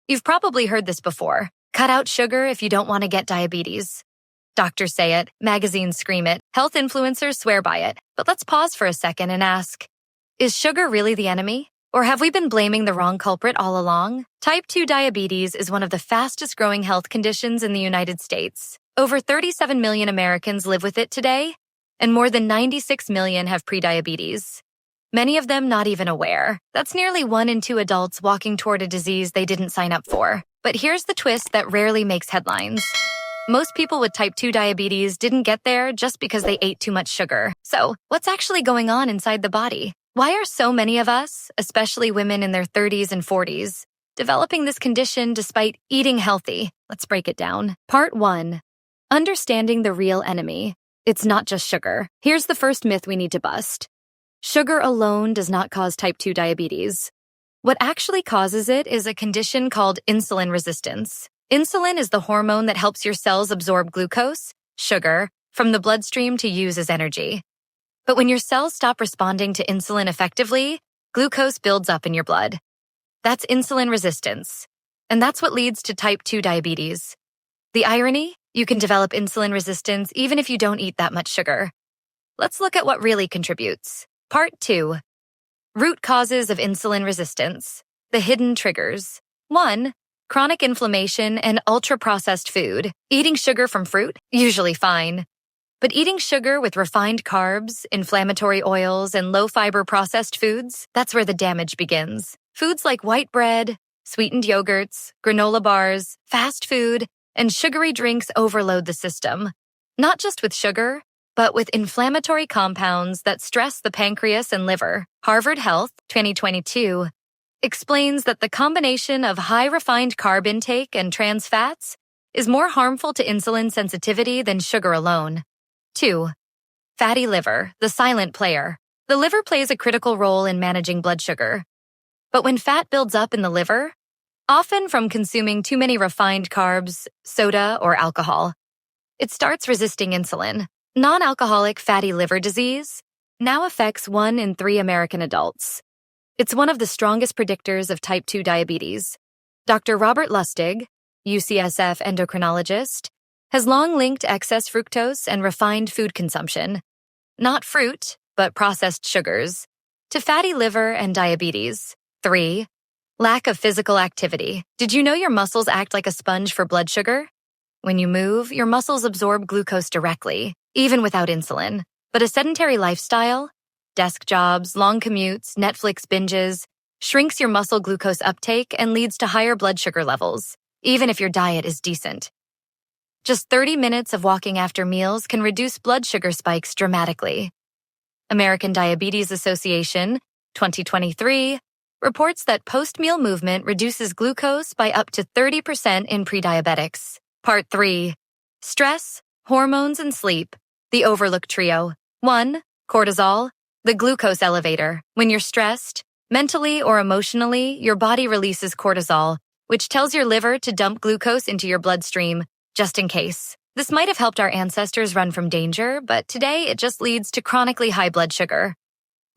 You've probably heard this before. Cut out sugar if you don't want to get diabetes. Doctors say it, magazines scream it, health influencers swear by it. But let's pause for a second and ask, is sugar really the enemy? Or have we been blaming the wrong culprit all along? Type 2 diabetes is one of the fastest growing health conditions in the United States. Over 37 million Americans live with it today, and more than 96 million have prediabetes. Many of them not even aware. That's nearly 1 in 2 adults walking toward a disease they didn't sign up for. But here's the twist that rarely makes headlines. Most people with type 2 diabetes didn't get there just because they ate too much sugar. So, what's actually going on inside the body? Why are so many of us, especially women in their 30s and 40s, developing this condition despite eating healthy? Let's break it down. Part 1. Understanding the real enemy. It's not just sugar. Here's the first myth we need to bust. Sugar alone does not cause type 2 diabetes. What actually causes it is a condition called insulin resistance. Insulin is the hormone that helps your cells absorb glucose, sugar, from the bloodstream to use as energy. But when your cells stop responding to insulin effectively, glucose builds up in your blood. That's insulin resistance. And that's what leads to type 2 diabetes. The irony? You can develop insulin resistance even if you don't eat that much sugar. Let's look at what really contributes. Part 2. Root causes of insulin resistance. The hidden triggers. 1. Chronic inflammation and ultra-processed food. Eating sugar from fruit? Usually fine. But eating sugar with refined carbs, inflammatory oils, and low-fiber processed foods, that's where the damage begins. Foods like white bread, sweetened yogurts, granola bars, fast food, and sugary drinks overload the system. Not just with sugar, but with inflammatory compounds that stress the pancreas and liver. Harvard Health, 2022, explains that the combination of high refined carb intake and trans fats is more harmful to insulin sensitivity than sugar alone. 2. Fatty liver, the silent player. The liver plays a critical role in managing blood sugar. But when fat builds up in the liver, often from consuming too many refined carbs, soda, or alcohol, it starts resisting insulin. Non-alcoholic fatty liver disease now affects 1 in 3 American adults. It's one of the strongest predictors of type 2 diabetes. Dr. Robert Lustig, UCSF endocrinologist, has long linked excess fructose and refined food consumption, not fruit, but processed sugars, to fatty liver and diabetes. 3. Lack of physical activity. Did you know your muscles act like a sponge for blood sugar? When you move, your muscles absorb glucose directly, even without insulin. But a sedentary lifestyle, desk jobs, long commutes, Netflix binges, shrinks your muscle glucose uptake and leads to higher blood sugar levels, even if your diet is decent. Just 30 minutes of walking after meals can reduce blood sugar spikes dramatically. American Diabetes Association, 2023, reports that post-meal movement reduces glucose by up to 30% in prediabetics. Part 3. Stress, hormones, and sleep. The overlooked trio. 1. Cortisol, the glucose elevator. When you're stressed, mentally or emotionally, your body releases cortisol, which tells your liver to dump glucose into your bloodstream, just in case. This might have helped our ancestors run from danger, but today it just leads to chronically high blood sugar.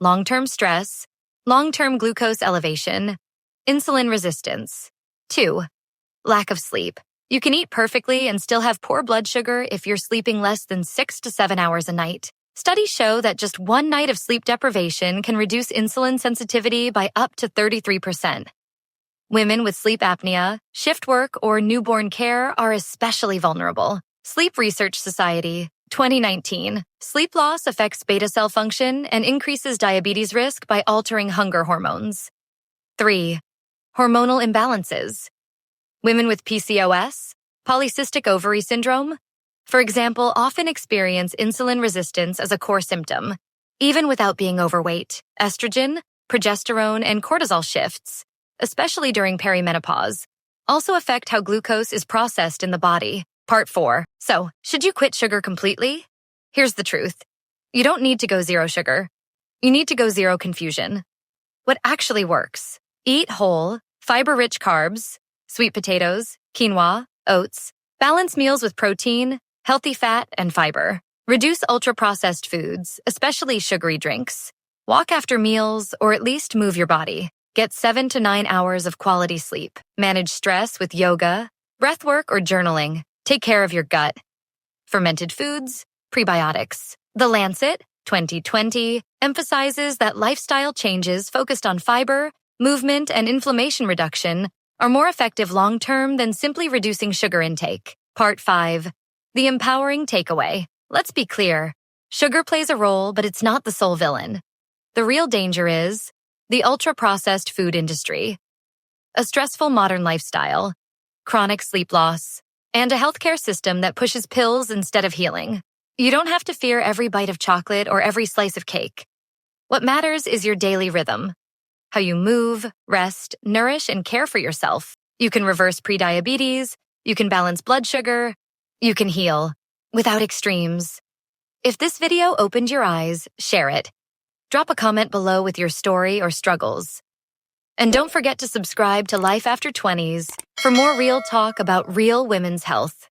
Long-term stress, long-term glucose elevation, insulin resistance. 2. Lack of sleep. You can eat perfectly and still have poor blood sugar if you're sleeping less than 6 to 7 hours a night. Studies show that just 1 night of sleep deprivation can reduce insulin sensitivity by up to 33%. Women with sleep apnea, shift work, or newborn care are especially vulnerable. Sleep Research Society, 2019. Sleep loss affects beta cell function and increases diabetes risk by altering hunger hormones. 3. Hormonal imbalances. Women with PCOS, polycystic ovary syndrome, for example, often experience insulin resistance as a core symptom, even without being overweight. Estrogen, progesterone, and cortisol shifts, especially during perimenopause, also affect how glucose is processed in the body. Part 4. So, should you quit sugar completely? Here's the truth. You don't need to go zero sugar. You need to go zero confusion. What actually works? Eat whole, fiber-rich carbs, sweet potatoes, quinoa, oats. Balance meals with protein, healthy fat, and fiber. Reduce ultra-processed foods, especially sugary drinks. Walk after meals, or at least move your body. Get 7 to 9 hours of quality sleep. Manage stress with yoga, breathwork, or journaling. Take care of your gut. Fermented foods, prebiotics. The Lancet, 2020, emphasizes that lifestyle changes focused on fiber, movement, and inflammation reduction are more effective long-term than simply reducing sugar intake. Part 5. The empowering takeaway. Let's be clear. Sugar plays a role, but it's not the sole villain. The real danger is the ultra-processed food industry, a stressful modern lifestyle, chronic sleep loss, and a healthcare system that pushes pills instead of healing. You don't have to fear every bite of chocolate or every slice of cake. What matters is your daily rhythm, how you move, rest, nourish, and care for yourself. You can reverse prediabetes, you can balance blood sugar, you can heal without extremes. If this video opened your eyes, share it. Drop a comment below with your story or struggles. And don't forget to subscribe to Life After 20s for more real talk about real women's health.